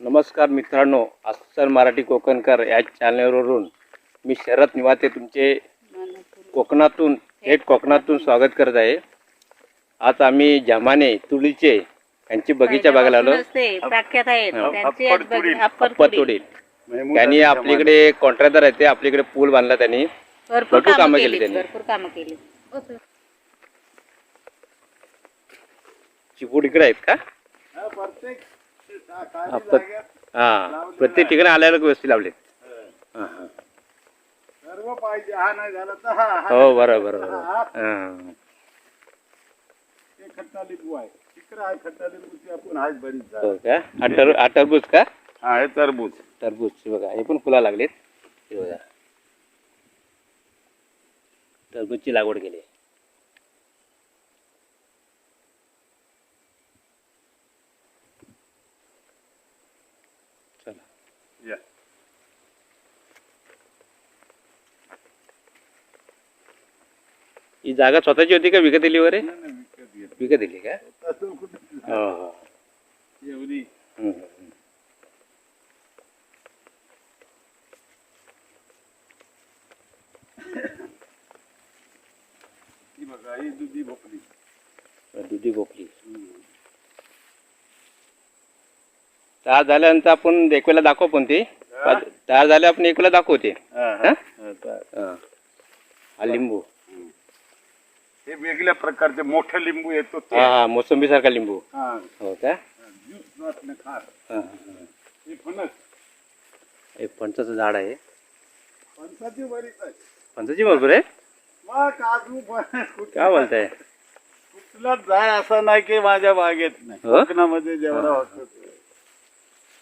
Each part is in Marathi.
नमस्कार मित्रांनो, अस्सल मराठी कोकणकर या चॅनलवरून मी शरद निवाते तुमचे कोकणातून स्वागत करत आहे. आज आम्ही जमाने तुळीचे यांची बगीचा बघायला आलो. अप्पतोडी त्यांनी आपल्याकडे कॉन्ट्रॅक्टर आहे, ते आपल्याकडे पूल बांधला, त्यांनी भरपूर कामं केली. चिपूड इकडे आहेत का? प्रत्येक ठिकाणी आल्याला व्यवस्थित लावले. सर्व पाहिजे, हा नाही झाला तर हा. हो बरोबर. खट्टा लिंबू आहे, तिकडे आहे खट्टा लिंबूची आपण आहेच बरीच. हो का? टरबूज का? हा हे तरबूज. टरबूज बघा, हे पण फुला लागलेत. हे बघा, टरबूजची लागवड केली. चला या. ही जागा स्वतःची होती का विकत दिली वगैरे? विकत दिली का? हो. एवढी बघा, ही दुधी भोपळी. दुधी भोपळी. तयार झाल्यानंतर आपण एक वेळेला दाखव, पण ती तयार झाल्या आपण एक वेळेला दाखवते. हा लिंबू, हे वेगळ्या प्रकारचे मोठे लिंबू येतो. हा मोसंबी सारखा लिंबू. हो का? हे फणस. हे फणसाचं झाड आहे. फणसाची बरीच आहे. फणसाची बरोबर आहे. मग काजू काय बोलताय? कुठलाच झाड असं नाही की माझ्या बागेत नाही. कोकणामध्ये जेवढा होतो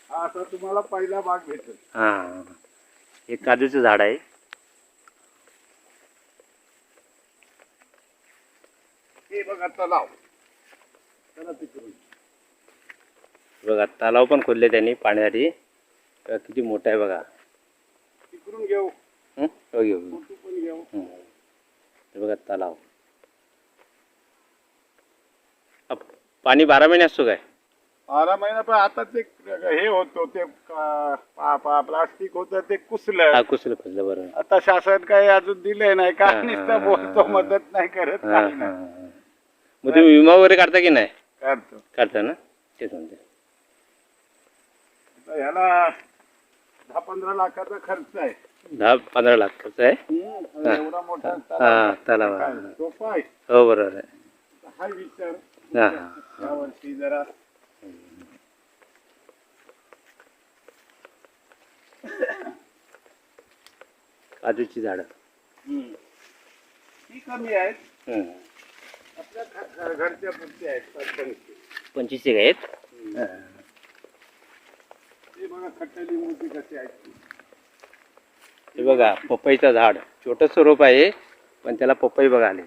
हा असा तुम्हाला पहिला बाग भेटेल. हा, हे काजूचं झाड आहे. हे बघा तलाव. चला तिकडून बघा, तलाव पण खोदले त्यांनी पाण्यासाठी. किती मोठा आहे बघा. तिकडून घेऊ. घेऊ. फोटो पण घेऊ. हे बघा तलाव. पाणी 12 महिने असतो काय? 12 महिना. पण आता ते हे होतो, ते प्लास्टिक होतं ते कुसलं. कुसलं फसलं. बरं. आता शासन काही अजून दिले नाही. काय नुसतं बोलतो, मदत नाही करत. काही नाही. मग तुम्ही विमा वगैरे काढता की नाही? काढता ना? तेच म्हणते. ह्याला 10-15 लाखाचा खर्च आहे. 10-15 लाख खर्च आहे. एवढा मोठा तलाव. सोपा आहे. हो बरोबर आहे. हा विचार या वर्षी जरा काजूची झाडं ही कमी आहेत. आपल्या घरच्या पुरती आहेत. 25 आहेत. हे बघा खट्टा लिंबूची कशी आहेत. हे बघा, पपईचं झाड. छोटंसं रोप आहे, पण त्याला पपई बघा आले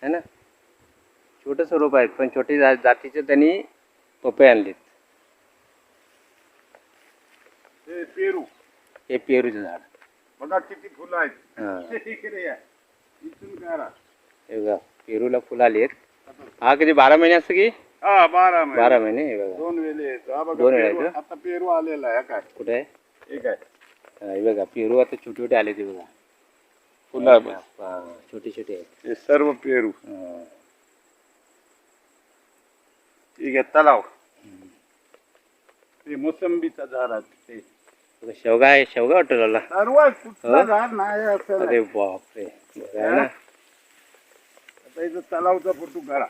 है ना. छोटंसं रोप आहे, पण छोटी जातीचे त्यांनी पपई आणलेत. हे पेरू. हे पेरूचं झाड बघा किती फुलं आहेत. इकडे या. इथून करा. हे बघा, पेरूला फुलं आलेत. हा किती 12 महिने असतं की? हा 12 महिने. हे बघा, 2 वेळे येतो. हा बघा, 2 वेळा येतो. आता पेरू आलेला आहे. काय कुठे आहे? एक आहे. हे बघा, पेरू आता छोटे छोटे आले. ते बघा फुलं छोटे छोटे आहेत. हे सर्व पेरू. ठीक आहे. तलाव. ते मोसंबीचा झाड आहे. ते शेवगा आहे. शेवगा वाटलं सर्व कुठलं झाड नाही असं. अरे बापरे. बघा ना. आता इथं तलावचा फोटो करा.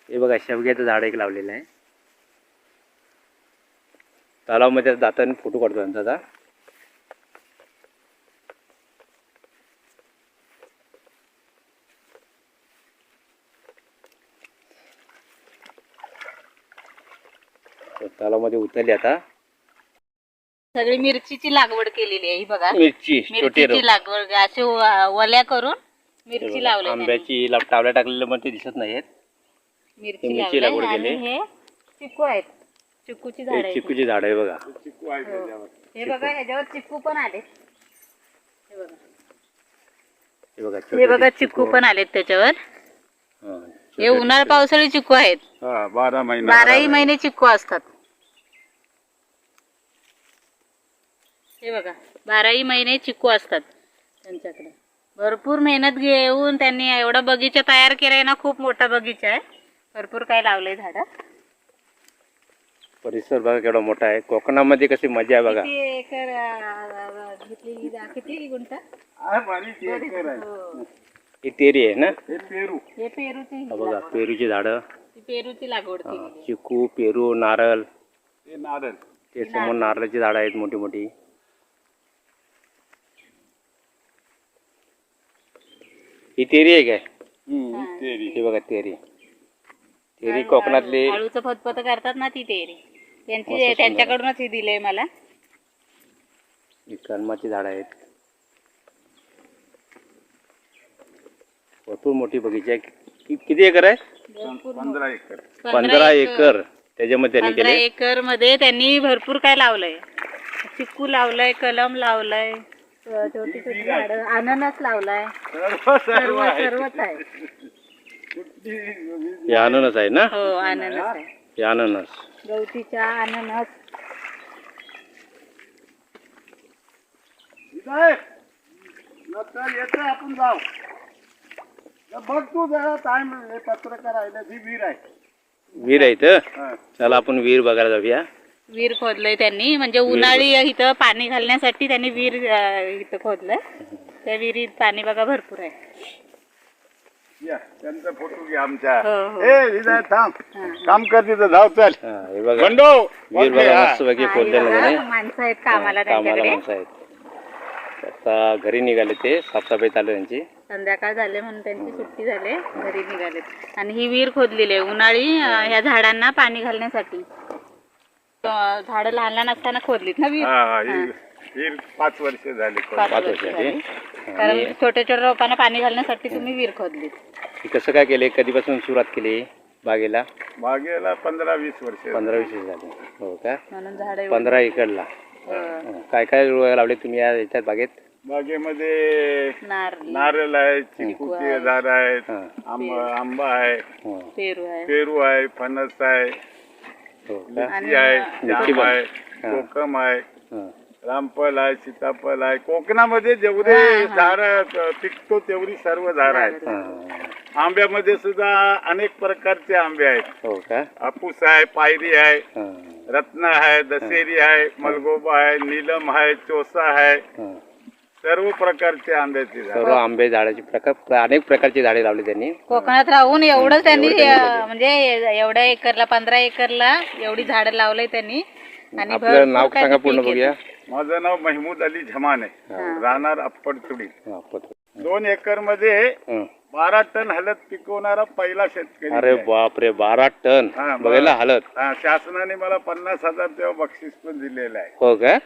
हे बघा, शेवग्याचं झाड एक लावलेलं आहे. तलावमध्ये जाताना फोटो काढतो त्यांचा. तलावमध्ये उतरली. आता सगळी मिरचीची लागवड केलेली आहे. ही बघा, मिरचीची लागवड असे वल्या करून मिरची लावली. आंब्याची टावल्या टाकलेलं पण ते दिसत नाहीत. मिरची लागवड केली. हे चिकू आहेत. चिकूची झाड आहे. चिकूची झाड आहे बघा. चिकू आहे त्याच्यावर. हे बघा, ह्याच्यावर चिकू पण आले. हे बघा चिकू पण आलेत त्याच्यावर. हे उन्हाळा पावसाळी चिकू आहेत. हा 12 महिने 12ही महिने चिकू असतात. हे बघा 12ही महिने चिकू असतात त्यांच्याकडे. भरपूर मेहनत घेऊन त्यांनी एवढा बगीचा तयार केलाय ना. खूप मोठा बगीचा आहे. भरपूर काय लावलंय झाड. परिसर बघा केवढा मोठा आहे. कोकणामध्ये कशी मजा आहे बघा. किती एकर घेतली किती गुंठ? आहे बरीच एकर आहे. हो. ही तेरी आहे ना. हे पेरू हे पेरूची हा बघा पेरूची झाडं, पेरूची लागवड हा, केली. चिकू, पेरू, नारळ. हे नारळ ते समोर नारळाची झाडं आहेत मोठी मोठी. ही तेरी आहे काय? तेरी हे बघा तेरी. तेरी कोकणातली आळूचं फतफत करतात ना ती तेरी. त्यांच्याकडूनच हे दिलंय मला. ही कलमाची झाडं आहेत. भरपूर मोठी बगीचा आहे. किती एकर आहे? 15 एकर. 15 एकर. त्याच्यामध्ये त्यांनी 15 केले. एकर मध्ये त्यांनी भरपूर काय लावलंय. चिकू लावलंय, कलम लावलंय, छोटी छोटी झाडं, अननस लावलाय. सर्वच आहे. हे अननस आहे ना. हो अननस आहे. हे अननस. गवतीच्या अननस. नंतर येतो आपण जाऊ. बघ तू जरा टाइम पत्रकार आहे ती विहीर आहे. विहीर आहे इथं. हा. चला आपण विहीर बघायला जाऊया. विहीर खोदलंय त्यांनी. म्हणजे उन्हाळी इथं पाणी घालण्यासाठी त्यांनी विहीर इथं खोदलंय. त्या विहिरीत पाणी बघा भरपूर आहे. या त्यांचा फोटो घ्या आमच्या. हो, हो. ए विजय थांब. काम कर तिथं जाऊ चल. हा, हे बघा बंडो विहीर बघा मस्त पैकी हा, खोदलेलं हे आहे. बघा, माणसं आहेत कामाला कामाला त्यांच्याकडे. माणसं आहेत. आता घरी निघाले ते साफसफाई चालू आहे त्यांची. संध्याकाळ झाले म्हणून त्यांची सुट्टी झाले. घरी निघालेत. आणि ही विहीर खोदलेली आहे उन्हाळी ह्या झाडांना पाणी घालण्यासाठी. झाडं लहान लहान असताना खोदलीत ना विहीर. हा विहीर 5 वर्ष झाली. 5 5 वर्ष वर्षाची. झाली. कारण छोट्या छोट्या रोपांना पाणी घालण्यासाठी तुम्ही विहीर खोदलीत. हे कसं काय केले? कधीपासून सुरुवात केली बागेला? बागेला 15-20 वर्ष. 15-20 झाली. हो का? म्हणून झाडं 15 एकरला. काय काय लावले तुम्ही या याच्यात बागेत? बागेमध्ये नारळ, नारळ आहे, चिकूचे झाड आहेत, हा. आंबा आहे, हो. पेरू आहे. पेरू आहे, फणस आहे, हो का? लिची आहे, लिची जाम पण. आहे, हा. कोकम आहे, हा. रामफल आहे, सीताफळ आहे. कोकणामध्ये जेवढे झाड पिकतो तेवढी सर्व झाड आहेत. हा. आंब्यामध्ये सुद्धा अनेक प्रकारचे आंबे आहेत. हो का? हापूस आहे, पायरी आहे, हा. रत्न आहे, दशेरी आहे, मलगोबा आहे, नीलम आहे, चोसा आहे. हा. सर्व प्रकारचे आंब्याचे झाड. सर्व आंबे झाडाची अनेक प्रकारची झाडे लावली त्यांनी. कोकणात राहून एवढं त्यांनी म्हणजे एवढ्या एकरला 15 एकरला एवढी झाडं लावलंय त्यांनी. आणि आपलं नाव भरपूर सांगा काय पूर्ण पीक बघूया. माझं नाव महमूद अली झमाने, राहणार अप्पडतुडी. हा, पत्र. 2 एकर मध्ये हं. 12 टन हळद पिकवणारा पहिला शेतकरी अरे आहे. बापरे 12 टन. हा, बघायला हालत. हा, शासनाने मला 50,000 तेव्हा बक्षीस पण दिलेलं आहे. हो का?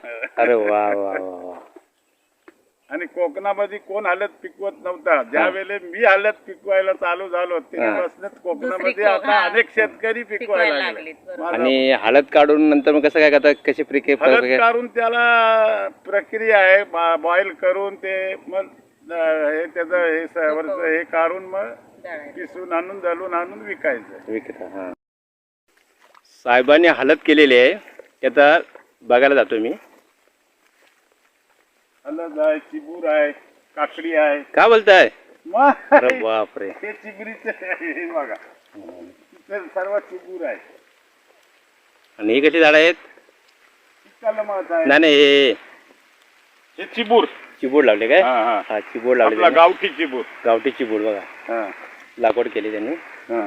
अरे वा वा वा वा. आणि कोकणामध्ये कोण हळद पिकवत नव्हता. ज्या वेळेला मी हळद पिकवायला चालू झालो तेव्हापासूनच कोकणामध्ये आता अनेक शेतकरी पिकवायला लागले. आणि हळद काढून नंतर मग कसं काय करतात? कशी हळद काढून त्याला प्रक्रिया आहे. बॉईल करून ते मग हे त्याचं हे काढून मग पिसून आणून दळून आणून विकायचं. विकता. हा. साहेबांनी हळद केलेली आहे. ते आता बघायला जातो मी. हळद आहे, चिबूर आहे, काकडी आहे. काय बोलताय? मग अरे बापरे. हे चिबरीचे हे बघा, तिथे सर्व चिबूर आहे. आणि ही कशी झाड आहेत? कलमाचं आहे. नाही नाही हे चिबूर चिबूड लावले काय? हा, हा. हा चिबूड लावले आपला त्यांनी. गावठी चिबूर. गावठी चिबूड बघा. हा, लागवड केली त्यांनी. हा.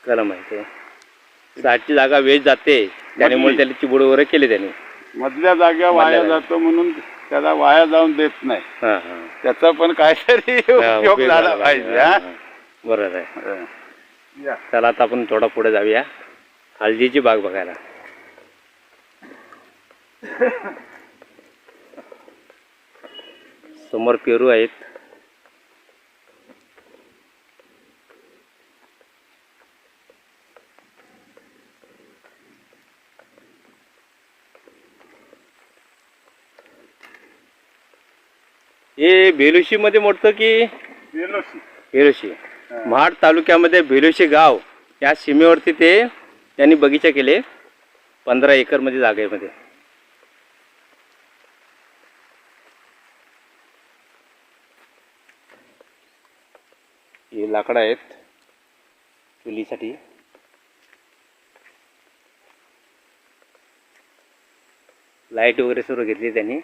कलम आहे ते. साठची जागा वेस्ट जाते त्यामुळे त्याला चिबूड वगैरे केले त्यांनी. मधल्या जाग्या वाया जातो म्हणून त्याला वाया जाऊन देत नाही. हा हा. त्याचा पण काहीतरी उपयोग झाला पाहिजे. हा, हा? हा. बरोबर आहे. हा. या. चला आता आपण थोडा पुढे जाऊया हळदीची बाग बघायला. समोर पेरू आहेत. हे बेलुशी मध्ये मोडतं की? बेलोशी. बेलुशी. महाड तालुक्यामध्ये बेलोशी गाव या सीमेवरती ते त्यांनी बगीचा केले 15 एकरमध्ये जागेमध्ये. हे लाकडं आहेत चुलीसाठी. लाईट वगैरे सर्व घेतली त्यांनी.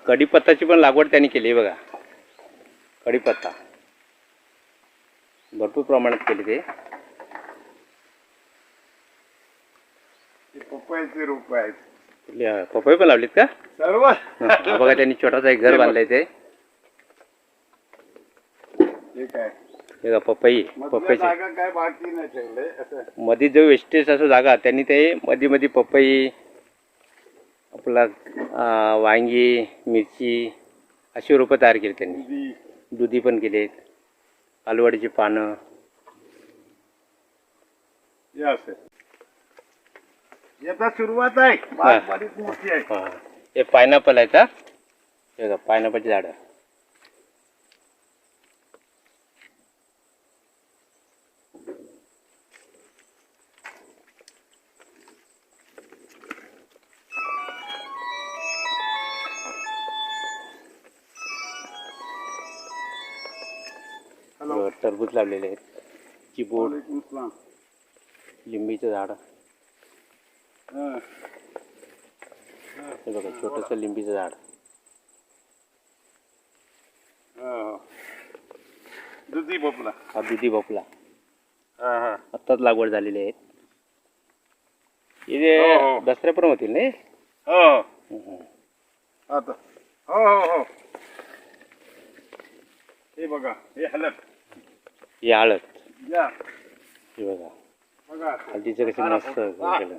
कढीपत्ताची पण लागवड त्यांनी केली बघा. कढीपत्ता भरपूर प्रमाणात केली ते. पपईचे रोप आहेत. पपई पण लावलीत का? सर्व हा बघा त्यांनी छोटासा एक घर बांधलंय ते. ठीक आहे. हे बघा पपई. मधल्या पपईचे जागा काय बाकी नाही ठेवले असं. मध्ये जो वेस्टेज असं जागा त्यांनी ते मध्ये मध्ये पपई आपला वांगी मिरची अशी रोपं तयार केली त्यांनी. दुधी. दुधी पण केलेत. कालवडीची पानं. हे असं याचा सुरुवात आहे. बाग बरीच मोठी आहे. हां हे पायनॅपल आहेत. हे बघा पायनॅपलची झाडं. टरबूज लावलेले आहेत. चिबूड, वालेकुम सलाम. लिंबीचं झाड. हां. हे बघा छोटंसं लिंबीचं झाड. हां. दुधी भोपळा. हा दुधी भोपळा हां हां. आत्ताच लागवड झालेली आहे. हो, हे हो. दसऱ्यापर्यंत होतील नाही. हो. आता हो हो हो. हे बघा हे हलत. ही हळद. या हे बघा बघा. हळदीचं कसं मस्त वाह. केलं.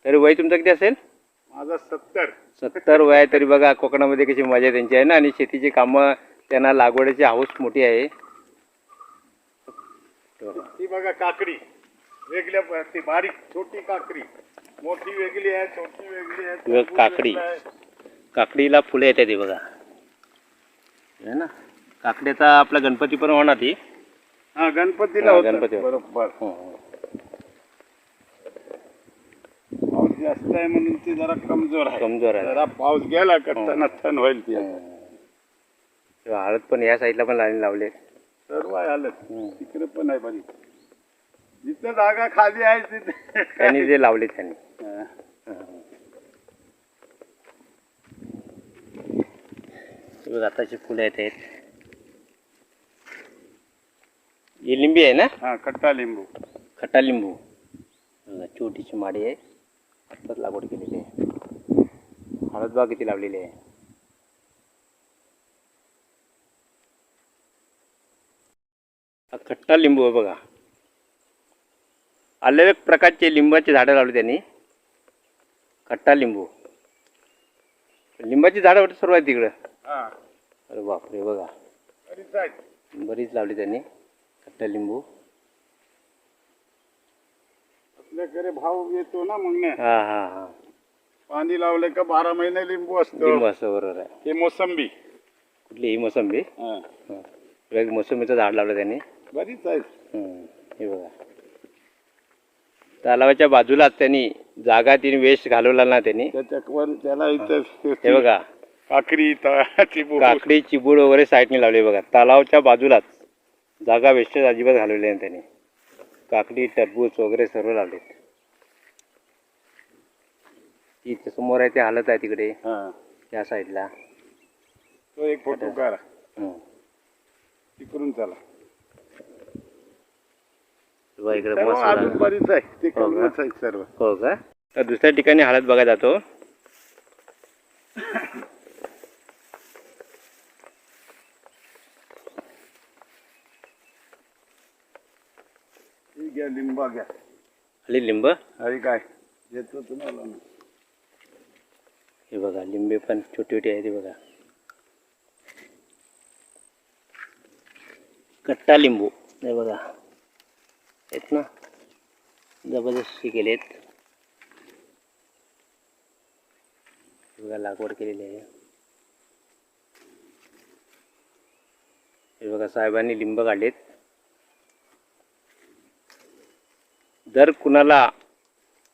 तरी वय तुमचं किती असेल? माझा 70. 70 वय आहे तरी बघा कोकणामध्ये कशी मजा त्यांची आहे ना. आणि शेतीची कामं त्यांना लागवडीची हाऊस मोठी आहे. ती बघा काकडी वेगळ्या ती बारीक छोटी काकडी मोठी वेगळी आहे छोटी वेगळी आहे. बघ, काकडी. काकडीला फुले येतात ते बघा. है ना. काकडीचा आपला गणपती पण होणार ती. हा गणपतीला हा, होतं. गणपती होतं. बरोबर. हो, हो. पाऊस जास्त आहे म्हणून ती जरा कमजोर आहे. कमजोर आहे. जरा पाऊस गेला करताना थंड होईल ती. तेव्हा हळद पण या साईडला पण लावले. सर्व आहे आलं. तिकडे पण आहे बरी. जिथं जागा खाली आहे तिथे त्यांनी जे लावले त्यांनी. हा. हे बघा आताची फुलं आहेत. ही लिंबी आहे ना. हा खट्टा लिंबू. खट्टा लिंबू. बघा छोटीची माडी आहे. आत्ताच लागवड केलेली आहे. हळद बाग किती लावलेली आहे. हा खट्टा लिंबू आहे बघा. अलग प्रकारचे लिंबाची झाडं लावली त्यांनी. खट्टा लिंबू. लिंबाची झाडं वाटतं सर्व आहे तिकडं. हा अरे बापरे बघा बरीच आहे. बरीच लावली त्यांनी खट्टा लिंबू. आपल्याकडे भाव येतो ना मग नाही. हा हा हा पाणी लावले का 12 महिने लिंबू असतो. लिंबू असं बरोबर आहे. हे मोसंबी. कुठली ही मोसंबी. हा एक मोसंबीचं झाड लावलं त्यांनी. बरीच आहे. हे बघा तलावाच्या बाजूलाच त्यांनी जागा तिने वेस्ट घालवला ना त्यांनी. त्याच्यावर त्याला इथं हे बघा काकडी चिबू काकडी चिबूड वगैरे साईडने लावले बघा. तलावाच्या बाजूलाच जागा वेस्टेज अजिबात घालवली आहे त्यांनी. काकडी टरबूज वगैरे सर्व लावले. इथे समोर आहे ते हालत आहे तिकडे हा त्या साईडला. तो एक फोटो काढा. तिकडून चला. इकडे सर्व मस्त अजून झालं. बरीच आहे. ते हो का? करूनच आहे सर्व. हो का. तर दुसऱ्या ठिकाणी हळद बघा जातो. ही घ्या लिंबा घ्या. आली लिंब. अरे काय देतो तुम्हाला ना. हे बघा लिंबे पण छोटी छोटी आहे ते बघा. कट्टा लिंबू. हे बघा आहेत ना जबरदस्ती केलेत. बघा लागवड केलेली आहे. हे बघा साहेबांनी लिंब काढलेत. जर कुणाला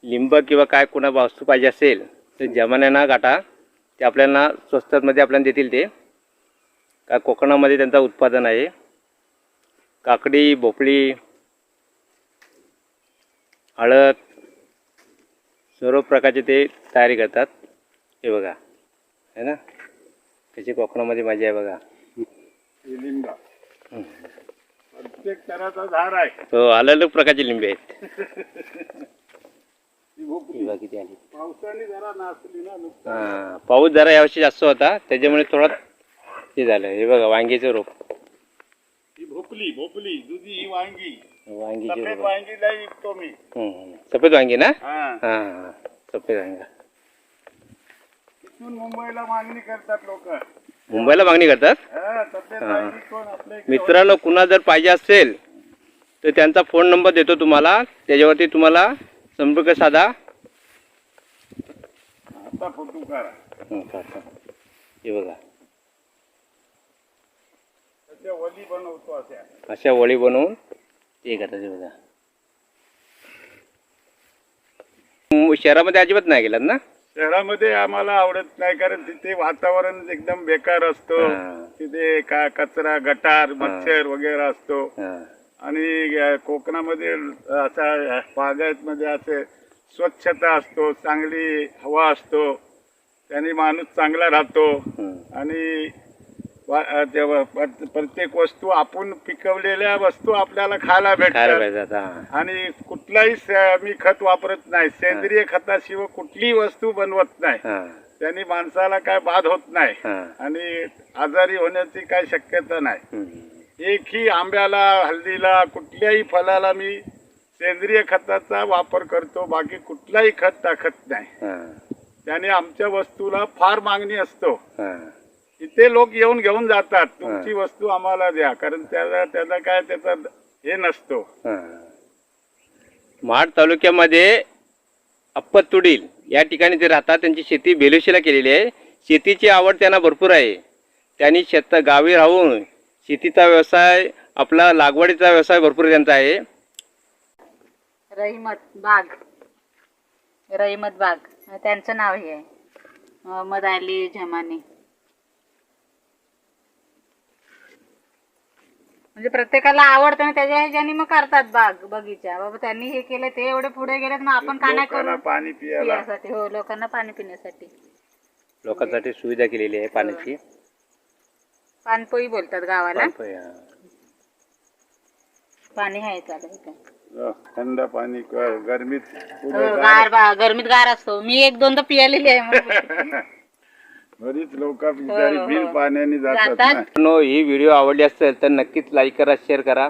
लिंब किंवा काय कुणा वस्तू पाहिजे असेल तर जमान्याना गाठा, ते आपल्याला स्वस्तामध्ये आपल्याला देतील. ते काय कोकणामध्ये त्यांचं उत्पादन आहे. काकडी, भोपळी, हळद सर्व प्रकारचे ते तयारी करतात. हे बघा है ना, कशी कोकणामध्ये मजा आहे बघा. हे लिंब प्रत्येक तराचा झाड आहे. हो, अलग अलग प्रकारचे लिंबे आहेत. ही भोपळी हे बघा किती आली. पावसाने जरा नासली ना नुकसान. हां, पाऊस जरा यावर्षी जास्त होता त्याच्यामुळे थोडं हे झालं. हे बघा वांग्याचं रोप, ही भोपली भोपली दुधी, ही वांगी, वांगीचे सफेद रोप. वांगीला विकतो मी. सफेद वांगी ना. हा, हां, सफेद वांगा इथून मुंबईला मागणी करतात लोक. मुंबईला मागणी करतात. सफेद हा. वांगी कोण आपल्या इकडे मित्रांनो, कुणा जर पाहिजे असेल तर त्यांचा फोन नंबर देतो तुम्हाला, त्याच्यावरती तुम्हाला संपर्क साधा. आता फोटो करा. हे बघा त्याच्या वली बनवतो अशा. अशा वळी बनवून ते करतात. हे बघा शहरामध्ये अजिबात नाही गेलात ना. शहरामध्ये आम्हाला आवडत नाही, कारण तिथे वातावरण एकदम बेकार असतो. हा. तिथे कचरा, गटार, मच्छर वगैरे असतो. हां, आणि कोकणामध्ये असा बागायतमध्ये असे स्वच्छता असतो, चांगली हवा असतो, त्याने माणूस चांगला राहतो. आणि प्रत्येक वस्तू आपण पिकवलेल्या वस्तू आपल्याला खायला खायला भेटतात. पाहिजे आता. आणि कुठलाही मी खत वापरत नाही. सेंद्रिय खताशिवाय कुठलीही वस्तू बनवत नाही. हां, त्यांनी माणसाला काय बाध होत नाही हां. आणि आजारी होण्याची काय शक्यता नाही. एकही आंब्याला, हळदीला, कुठल्याही फळाला मी सेंद्रिय खताचा वापर करतो. बाकी कुठलाही खत टाकत नाही. हां, त्याने आमच्या वस्तूला फार मागणी असतो. हां. इथे लोक येऊन घेऊन जातात, तुमची वस्तू आम्हाला द्या, कारण त्याला काय त्याचा हे नसतो. महाड तालुक्यामध्ये अप्पतुडील या ठिकाणी ते राहतात. त्यांची शेती बेलुशीला केलेली आहे. शेतीची आवड त्यांना भरपूर आहे. त्यांनी गावी राहून शेतीचा व्यवसाय, आपला लागवडीचा व्यवसाय भरपूर त्यांचा आहे. रहिमत बाग त्यांचं नाव हे आहे. मोहम्मद अली झमानी. म्हणजे प्रत्येकाला आवडतं ना, त्याच्या ह्याच्यानी मग करतात बाग बगीचा. बाबा त्यांनी हे केलं, ते एवढे पुढे गेलेत, मग आपण का नाही लोकांना करू? पाणी पियाला. पिण्यासाठी. हो, लोकांना पाणी पिण्यासाठी. लोकांसाठी सुविधा केलेली आहे पाण्याची. पानपोई बोलतात गावाला. पाणपोई, हां. पाणी आहे चालेल. थंड पाणी गरमीत गरमीत गार असतो. मी एक दोनदा पियालेली आहे मग. बरीच लोक बिचारी बिन पाण्याने जातात जातात. ना. ही व्हिडिओ आवडली असेल तर नक्कीच लाईक करा, शेअर करा.